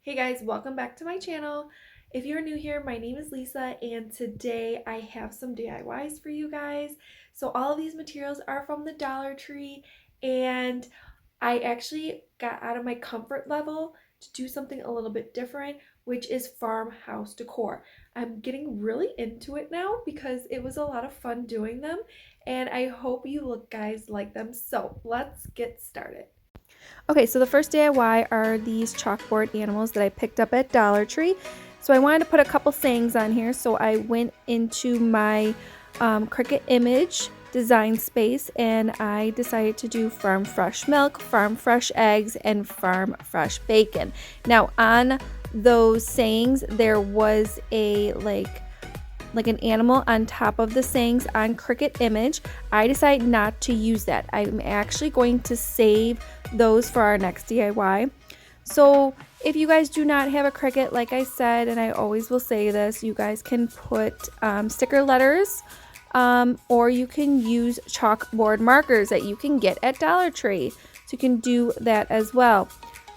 Hey guys, welcome back to my channel. If you're new here, my name is Lisa and today I have some DIYs for you guys. So all of these materials are from the Dollar Tree and I actually got out of my comfort level to do something a little bit different, which is farmhouse decor. I'm getting really into it now because it was a lot of fun doing them and I hope you guys like them. So let's get started. Okay, so the first DIY are these chalkboard animals that I picked up at Dollar Tree. So I wanted to put a couple sayings on here, so I went into my Cricut image design space and I decided to do farm fresh milk, farm fresh eggs, and farm fresh bacon. Now on those sayings there was a like an animal on top of the sayings on Cricut image. I decided not to use that. I'm actually going to save those for our next DIY. So if you guys do not have a Cricut, like I said, and I always will say this, you guys can put sticker letters or you can use chalkboard markers that you can get at Dollar Tree. So you can do that as well.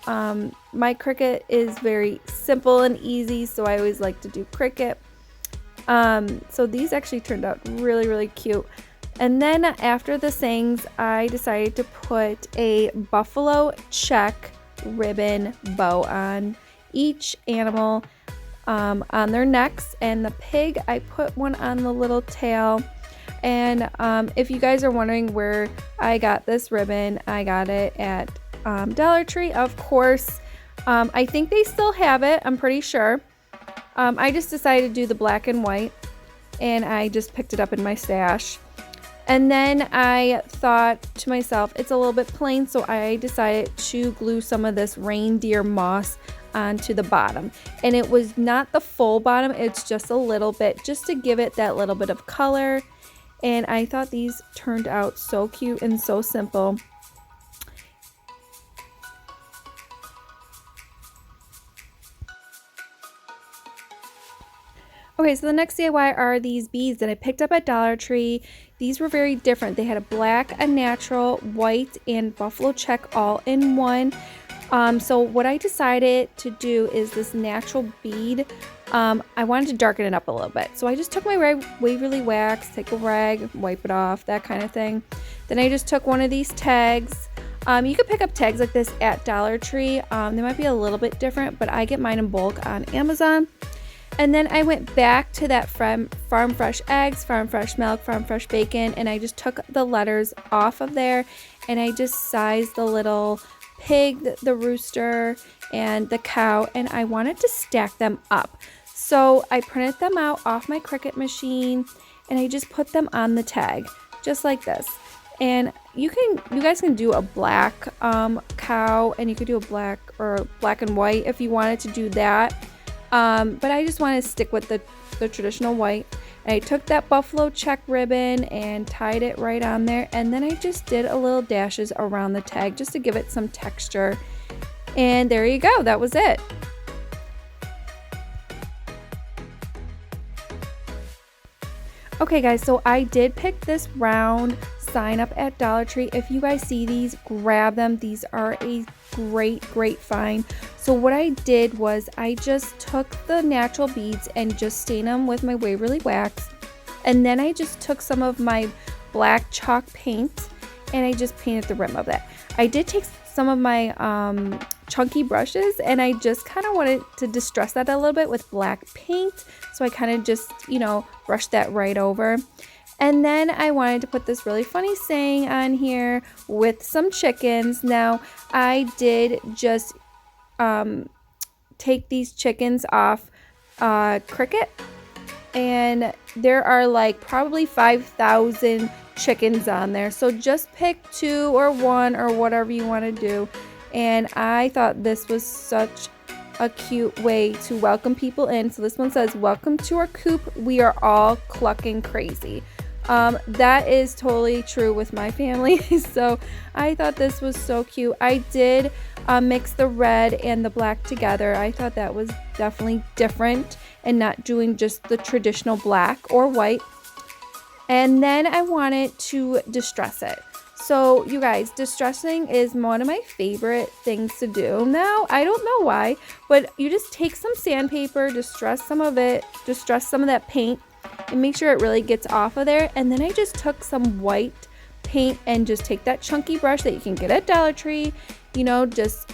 My Cricut is very simple and easy, so I always like to do Cricut. So these actually turned out really cute. And then after the sayings, I decided to put a buffalo check ribbon bow on each animal on their necks, and the pig I put one on the little tail. And if you guys are wondering where I got this ribbon, I got it at Dollar Tree, of course. I think they still have it, I'm pretty sure. I just decided to do the black and white and I just picked it up in my stash. And then I thought to myself, it's a little bit plain, so I decided to glue some of this reindeer moss onto the bottom. And it was not the full bottom, it's just a little bit, just to give it that little bit of color. And I thought these turned out so cute and so simple. Okay, so the next DIY are these beads that I picked up at Dollar Tree. These were very different. They had a black, a natural, white, and buffalo check all in one. So what I decided to do is this natural bead. I wanted to darken it up a little bit. So I just took my Waverly wax, take a rag, wipe it off, that kind of thing. Then I just took one of these tags. You could pick up tags like this at Dollar Tree. They might be a little bit different, but I get mine in bulk on Amazon. And then I went back to that farm fresh eggs, farm fresh milk, farm fresh bacon, and I just took the letters off of there and I just sized the little pig, the rooster, and the cow, and I wanted to stack them up. So I printed them out off my Cricut machine and I just put them on the tag, just like this. And you guys can do a black cow, and you could do a black or black and white if you wanted to do that. But I just want to stick with the traditional white. And I took that buffalo check ribbon and tied it right on there, and then I just did a little dashes around the tag just to give it some texture. And there you go, that was it. Okay guys, so I did pick this round sign up at Dollar Tree. If you guys see these, grab them. These are a great find. So what I did was I just took the natural beads and just stained them with my Waverly wax, and then I just took some of my black chalk paint and I just painted the rim of that. I did take some of my chunky brushes and I just kind of wanted to distress that a little bit with black paint, so I kind of just, you know, brushed that right over. And then I wanted to put this really funny saying on here with some chickens. Now, I did just take these chickens off Cricut, and there are like probably 5,000 chickens on there. So just pick 2 or 1 or whatever you want to do. And I thought this was such a cute way to welcome people in. So this one says, "Welcome to our coop. We are all clucking crazy." That is totally true with my family. So I thought this was so cute. I did mix the red and the black together. I thought that was definitely different and not doing just the traditional black or white. And then I wanted to distress it. So you guys, distressing is one of my favorite things to do now. I don't know why, but you just take some sandpaper, distress some of it, distress some of that paint, and make sure it really gets off of there. And then I just took some white paint and just take that chunky brush that you can get at Dollar Tree, you know, just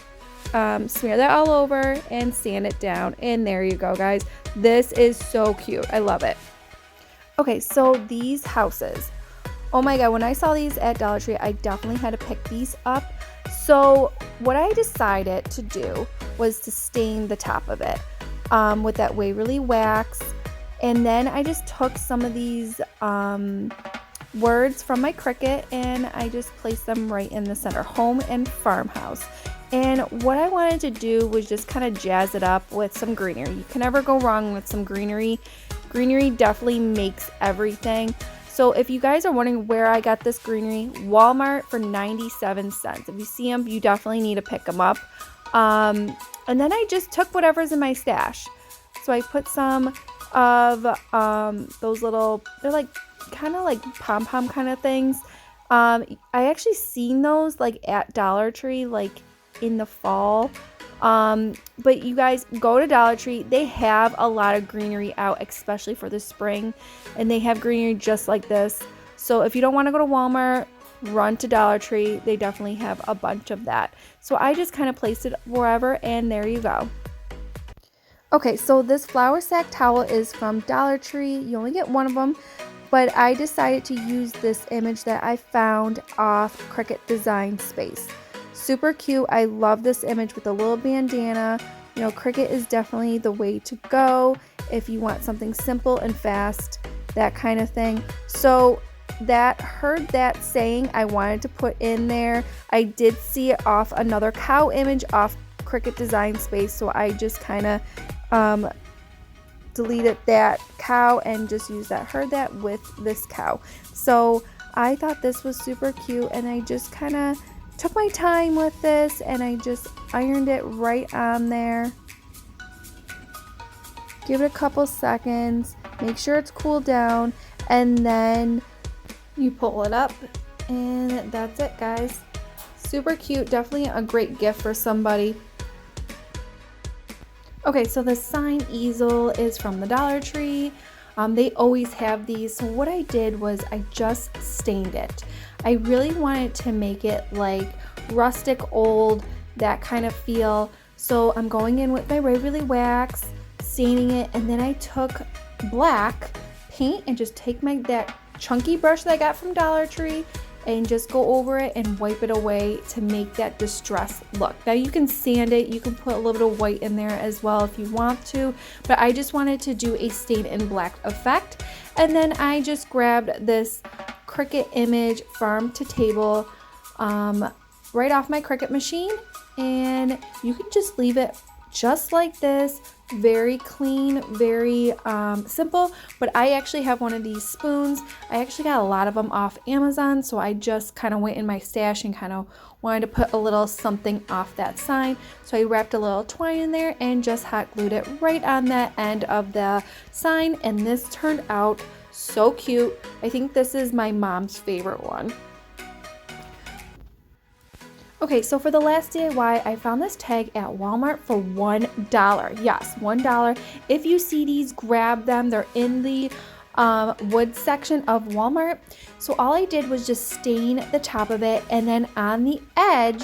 smear that all over and sand it down. And there you go, guys. This is so cute. I love it. Okay, so these houses. Oh my god, when I saw these at Dollar Tree, I definitely had to pick these up. So what I decided to do was to stain the top of it with that Waverly wax. And then I just took some of these words from my Cricut and I just placed them right in the center, home and farmhouse. And what I wanted to do was just kind of jazz it up with some greenery. You can never go wrong with some greenery. Greenery definitely makes everything. So if you guys are wondering where I got this greenery, Walmart for 97 cents. If you see them, you definitely need to pick them up. And then I just took whatever's in my stash. So I put some of those little, they're like kind of like pom-pom kind of things. I actually seen those like at Dollar Tree like in the fall. But you guys go to Dollar Tree, they have a lot of greenery out, especially for the spring, and they have greenery just like this. So if you don't want to go to Walmart, run to Dollar Tree. They definitely have a bunch of that. So I just kind of placed it wherever, and there you go. Okay, so this flour sack towel is from Dollar Tree. You only get one of them, but I decided to use this image that I found off Cricut Design Space. Super cute. I love this image with a little bandana. You know, Cricut is definitely the way to go if you want something simple and fast, that kind of thing. So heard that saying, I wanted to put in there. I did see it off another cow image off Cricut Design Space, so I just kind of deleted that cow and just used that, heard that with this cow. So I thought this was super cute, and I just kind of took my time with this and I just ironed it right on there. Give it a couple seconds, make sure it's cooled down, and then you pull it up, and that's it, guys. Super cute, definitely a great gift for somebody. Okay, so the sign easel is from the Dollar Tree. They always have these. So what I did was I just stained it. I really wanted to make it like rustic, old, that kind of feel. So I'm going in with my Waverly wax, staining it, and then I took black paint and just take that chunky brush that I got from Dollar Tree and just go over it and wipe it away to make that distressed look. Now you can sand it, you can put a little bit of white in there as well if you want to, but I just wanted to do a stain in black effect. And then I just grabbed this Cricut image farm to table right off my Cricut machine, and you can just leave it just like this, very clean, very simple. But I actually have one of these spoons. I actually got a lot of them off Amazon, so I just kind of went in my stash and kind of wanted to put a little something off that sign. So I wrapped a little twine in there and just hot glued it right on that end of the sign, and this turned out so cute. I think this is my mom's favorite one. Okay, so for the last DIY, I found this tag at Walmart for $1. Yes, $1. If you see these, grab them. They're in the wood section of Walmart. So all I did was just stain the top of it, and then on the edge,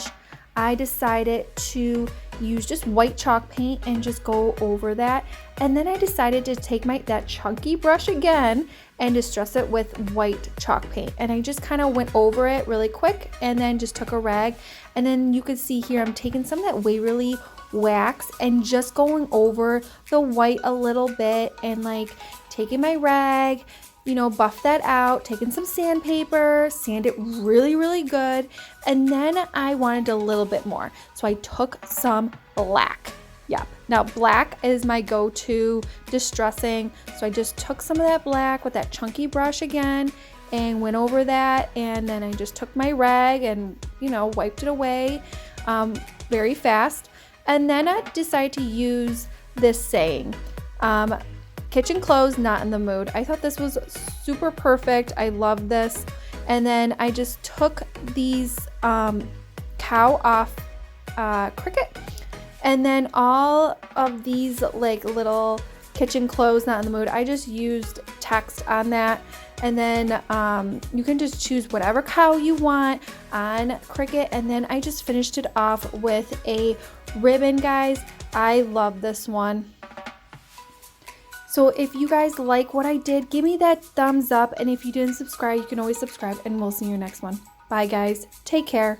I decided to use just white chalk paint and just go over that. And then I decided to take that chunky brush again and distress it with white chalk paint. And I just kind of went over it really quick and then just took a rag. And then you can see here, I'm taking some of that Waverly wax and just going over the white a little bit and like taking my rag, you know, buff that out, taking some sandpaper, sand it really, really good. And then I wanted a little bit more. So I took some black. Yep. Now black is my go-to distressing. So I just took some of that black with that chunky brush again and went over that. And then I just took my rag and, you know, wiped it away very fast. And then I decided to use this saying, kitchen clothes, not in the mood. I thought this was super perfect. I love this. And then I just took these cow off Cricut, and then all of these like little kitchen clothes, not in the mood, I just used text on that. And then you can just choose whatever cow you want on Cricut. And then I just finished it off with a ribbon, guys. I love this one. So if you guys like what I did, give me that thumbs up. And if you didn't subscribe, you can always subscribe, and we'll see you next one. Bye, guys. Take care.